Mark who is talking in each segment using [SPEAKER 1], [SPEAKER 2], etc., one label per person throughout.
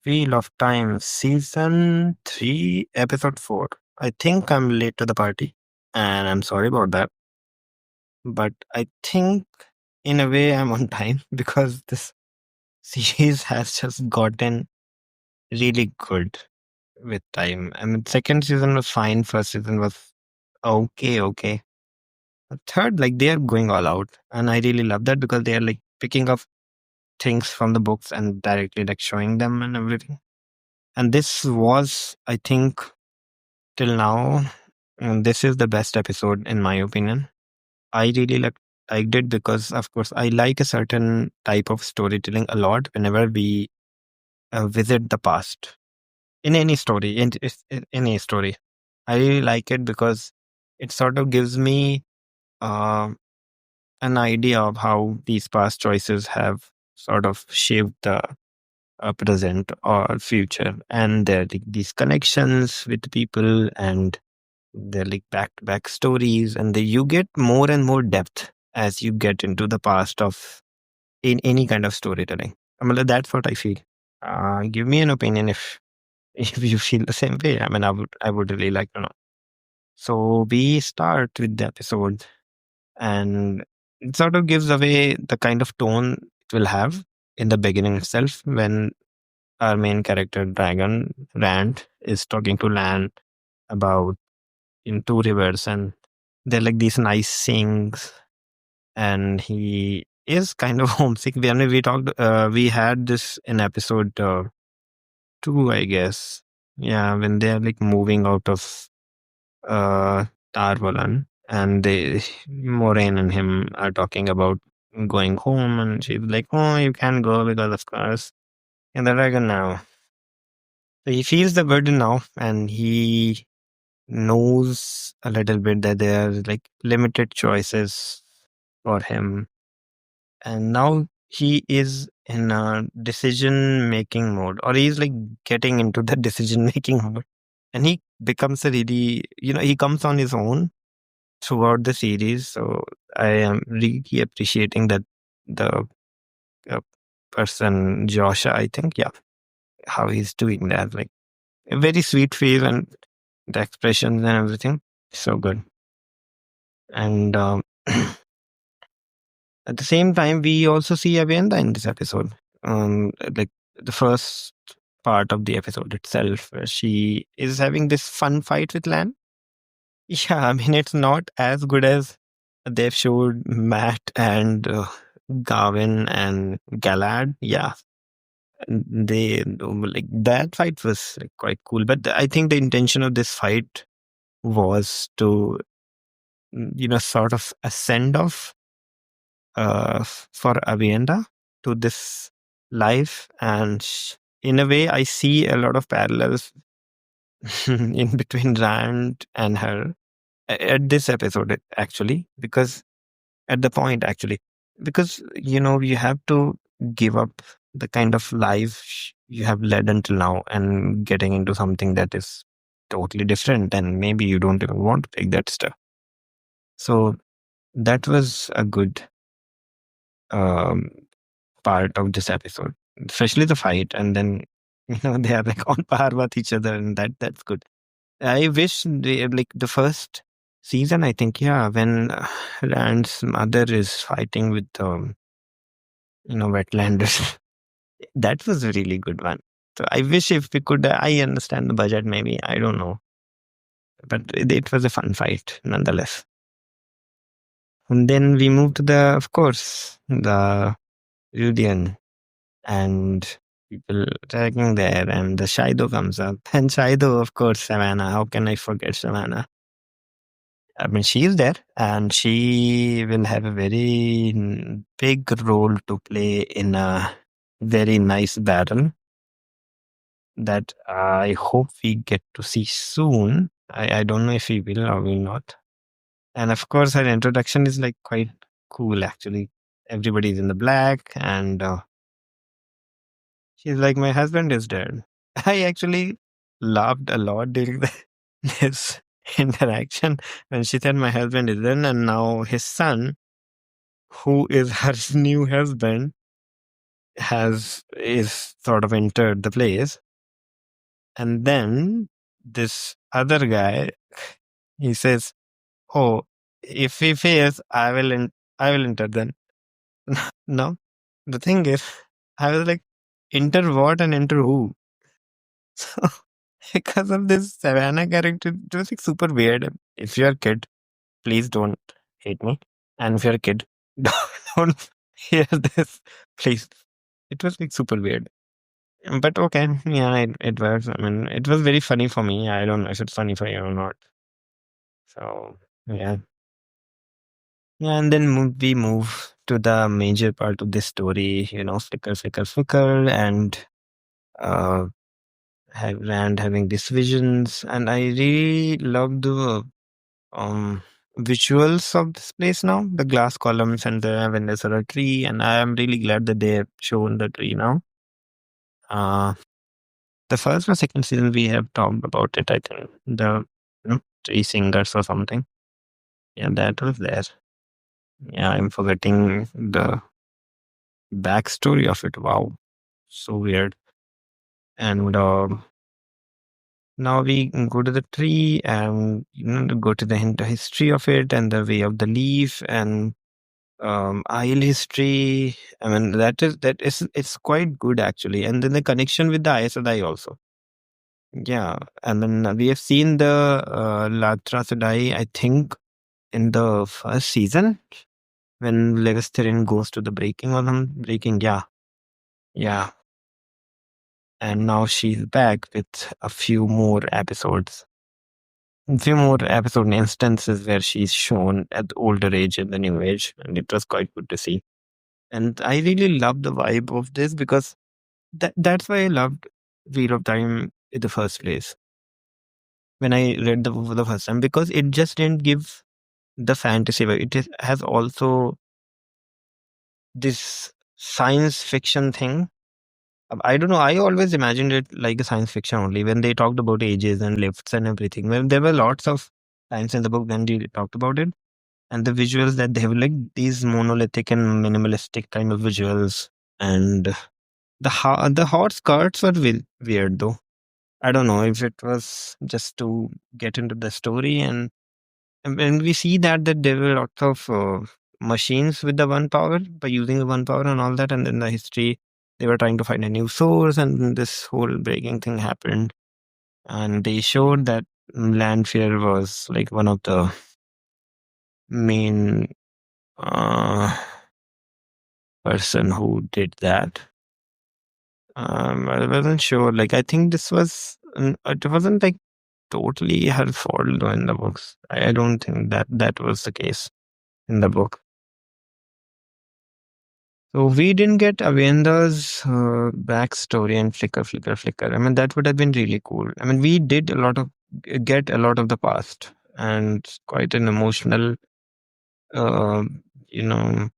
[SPEAKER 1] Wheel of Time, Season 3, Episode 4. I think I'm late to the party, and I'm sorry about that. But I think, in a way, I'm on time because this series has just gotten really good with time. I mean, second season was fine, first season was okay. Third, like, they are going all out, and I really love that because they are like picking up things from the books and directly like showing them and everything. And this was, I think, till now, this is the best episode in my opinion. I really liked it because, of course, I like a certain type of storytelling a lot. Whenever we visit the past in any story, in any story, I really like it because it sort of gives me uh, an idea of how these past choices have sort of shaped the present or future, and there are like, these connections with people, and they're like back to back stories, and you get more and more depth as you get into the past of in any kind of storytelling. I mean, that's what I feel. Give me an opinion if if you feel the same way. I mean, I would really like to know. So we start with the episode, and it sort of gives away the kind of tone it will have in the beginning itself when our main character Dragon Rand is talking to Lan about in two rivers, and they're like these nice things, and he is kind of homesick. We had this in episode 2, I guess. Yeah, when they're like moving out of uh Tarvalan, and Moraine and him are talking about going home, and she's like, oh, you can't go because of course in the dragon now. So he feels the burden now, and he knows a little bit that there are like limited choices for him, and now he is in a decision making mode, or he's like getting into the decision making mode, and he becomes a really, he comes on his own throughout the series. So I am really appreciating that the uh, person Joshua, I think, yeah, how he's doing that, like a very sweet feel, and the expressions and everything, so good. And at the same time, we also see Avienda in this episode. Like the first part of the episode itself, where she is having this fun fight with Lan. Yeah, I mean, it's not as good as they've showed Matt and Gavin and Galad. Yeah, they like that fight was like, quite cool. But I think the intention of this fight was to, sort of a send off for Avienda to this life. And in a way, I see a lot of parallels in between Rand and her at this episode, actually, because at the point, actually, because, you have to give up the kind of life you have led until now and getting into something that is totally different. And maybe you don't even want to take that step. So that was a good um, part of this episode, especially the fight. And then, they are like on par with each other, and that's good. I wish they like the first season, I think, yeah, when Rand's mother is fighting with, wetlanders. That was a really good one. So I wish if we could, I understand the budget, maybe, I don't know. But it was a fun fight nonetheless. And then we moved to of course, the Rudian, and people tracking there, and the Shido comes up. And Shido, of course, Savannah. How can I forget Savannah? I mean, she's there, and she will have a very big role to play in a very nice battle that I hope we get to see soon. I don't know if we will or will not. And of course, her introduction is like quite cool, actually. Everybody's in the black, and she's like, my husband is dead. I actually laughed a lot during this interaction when she said, my husband is dead, and now his son, who is her new husband, has is sort of entered the place, and then this other guy, he says, "Oh, if he fails, I will enter." Then no, the thing is, I was like, enter what and enter who? So because of this Savannah character, it was like super weird. If you're a kid, please don't hate me. And if you're a kid, don't hear this, please. It was like super weird. But okay, yeah, it was. I mean, it was very funny for me. I don't know if it's funny for you or not. So, yeah. Yeah, and then we move to the major part of this story, flicker, flicker, flicker, and uh, Rand having these visions. And I really love the um visuals of this place now, the glass columns and the when there's a tree, and I am really glad that they have shown the tree now. Uh the first or second season we have talked about it, I think. The tree singers or something. Yeah, that was there. Yeah, I'm forgetting the backstory of it. Wow. So weird. And now we go to the tree and go to the history of it and the way of the leaf and isle history. I mean, that is it's quite good actually. And then the connection with the Aes Sedai also. Yeah, and then we have seen the Latra Sedai, I think, in the first season when Levistherin goes to the breaking or some breaking. Yeah, yeah, and now she's back with a few more episodes. A few more episode instances where she's shown at the older age and the new age, and it was quite good to see. And I really love the vibe of this because that's why I loved Wheel of Time in the first place when I read the book for the first time, because it just didn't give the fantasy vibe. Has also this science fiction thing. I don't know. I always imagined it like a science fiction only when they talked about ages and lifts and everything. Well, there were lots of times in the book when they talked about it, and the visuals that they have like these monolithic and minimalistic kind of visuals, and the hot skirts were weird though. I don't know if it was just to get into the story, and we see that there were lots of machines with the one power by using the one power and all that, and then the history they were trying to find a new source, and then this whole breaking thing happened, and they showed that Landfear was like one of the main uh, person who did that. I wasn't sure. Like I think this was it wasn't like totally her fault though in the books. I don't think that was the case in the book. So we didn't get Avenda's backstory and flicker, flicker, flicker. I mean, that would have been really cool. I mean, we did get a lot of the past and quite an emotional, uh, you know,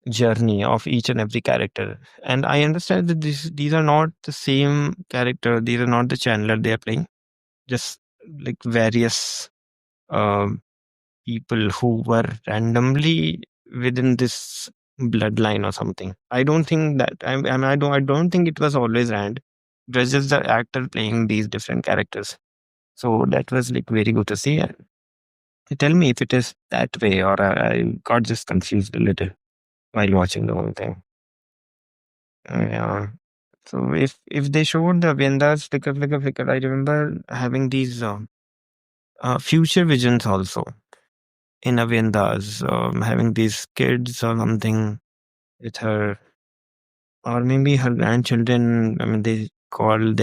[SPEAKER 1] journey of each and every character. And I understand that these are not the same character. These are not the Chandler they are playing. Just like various um people who were randomly within this bloodline or something. I don't think that I don't think it was always Rand. It was just the actor playing these different characters. So that was like very good to see. Tell me if it is that way or I got just confused a little while watching the whole thing. Yeah. So if they showed the Vendas flicker flicker flicker, I remember having these future visions also in Avendas, having these kids or something with her, or maybe her grandchildren. I mean, they called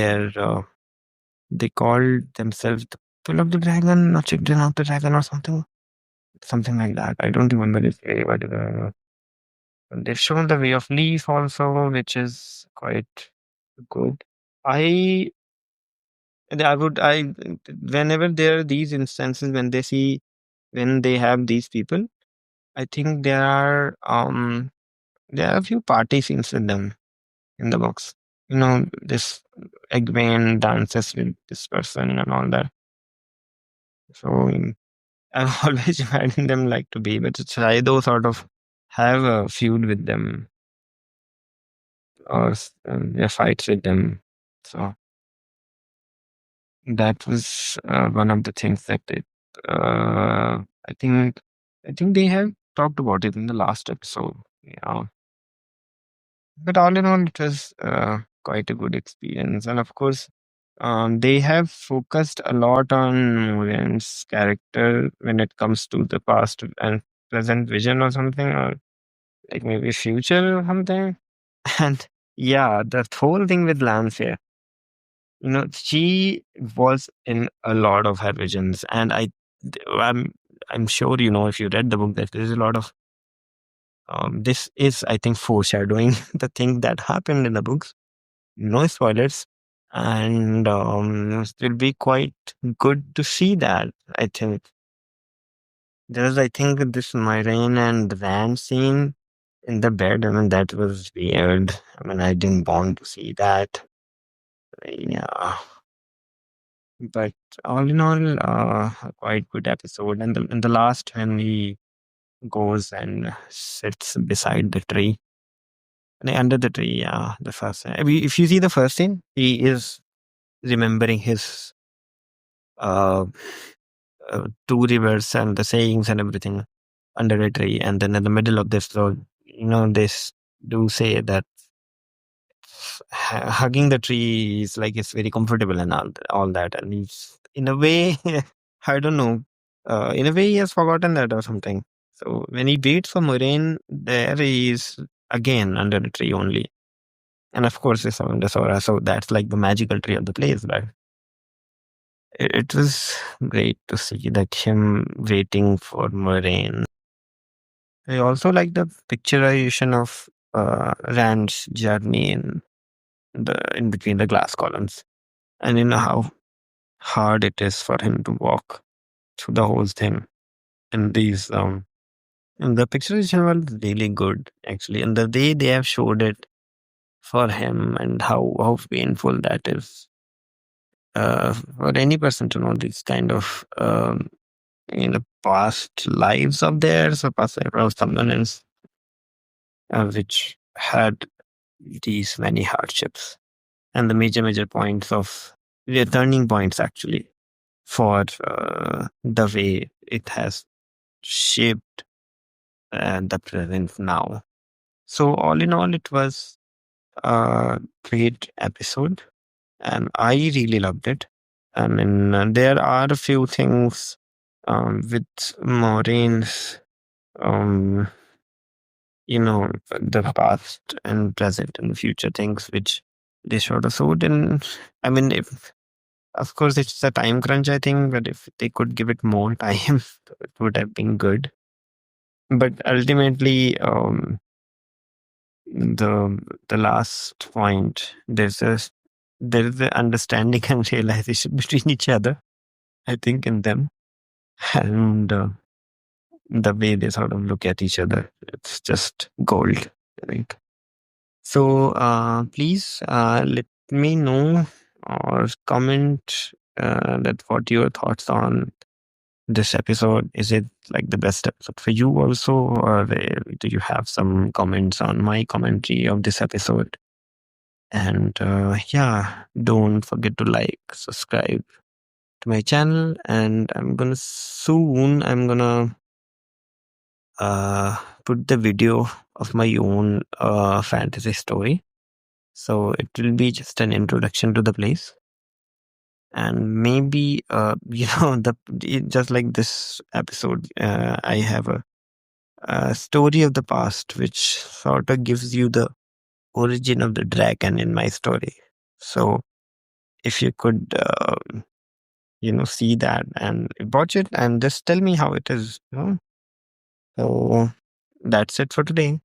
[SPEAKER 1] themselves the People of the Dragon or Children of the Dragon or something like that. I don't remember this way, but they've shown the Way of Leaf also, which is quite good. I, I whenever there are these instances when they have these people, I think there are a few party scenes with them in the books. This Egwene dances with this person and all that. So I've always imagined them like to be able to try those sort of have a feud with them. or yeah, fights with them. So that was one of the things that it. I think they have talked about it in the last episode. Yeah, but all in all, it was quite a good experience, and of course, they have focused a lot on Muren's character when it comes to the past and present vision or something, or like maybe future or something. And yeah, the whole thing with Lancia, she was in a lot of her visions, and I'm I'm sure if you read the book that there's a lot of this is I think foreshadowing the thing that happened in the books. No spoilers, and it will be quite good to see that. I think there's I think this Myrain and Van scene in the bed. I mean that was weird. I mean I didn't want to see that. Yeah. But all in all, a quite good episode. And the last when he goes and sits beside the tree, under the tree, yeah, the first. If you see the first scene, he is remembering his uh, two rivers and the sayings and everything under a tree, and then in the middle of this road, this do say that hugging the tree is like it's very comfortable and all that, and he's in a way, I don't know, in a way he has forgotten that or something. So when he waits for Moraine, there he is again under the tree only, and of course it's around the Sora, so that's like the magical tree of the place. But it was great to see that him waiting for Moraine. I also like the picturization of Rand's journey in between the glass columns, and how hard it is for him to walk through the whole thing. And these and the picturization was really good actually, and the way they have showed it for him and how painful that is for any person to know these kind of past lives of theirs or past life of someone else which had these many hardships and the major points of the turning points actually for the way it has shaped the present now. So all in all, it was a great episode, and I really loved it. I mean, there are a few things with Maureen's, um, the past and present and future things which they sort of showed. And I mean, if of course it's a time crunch, I think, but if they could give it more time, it would have been good. But ultimately, the last point, there is a understanding and realization between each other, I think, in them, and the way they sort of look at each other, it's just gold, I think. So please let me know or comment that what your thoughts on this episode. Is it like the best episode for you also, or do you have some comments on my commentary of this episode? And yeah, don't forget to like, subscribe to my channel, and I'm gonna put the video of my own fantasy story. So it will be just an introduction to the place, and maybe just like this episode, I have a story of the past which sort of gives you the origin of the dragon in my story. So if you could see that and watch it and just tell me how it is. So that's it for today.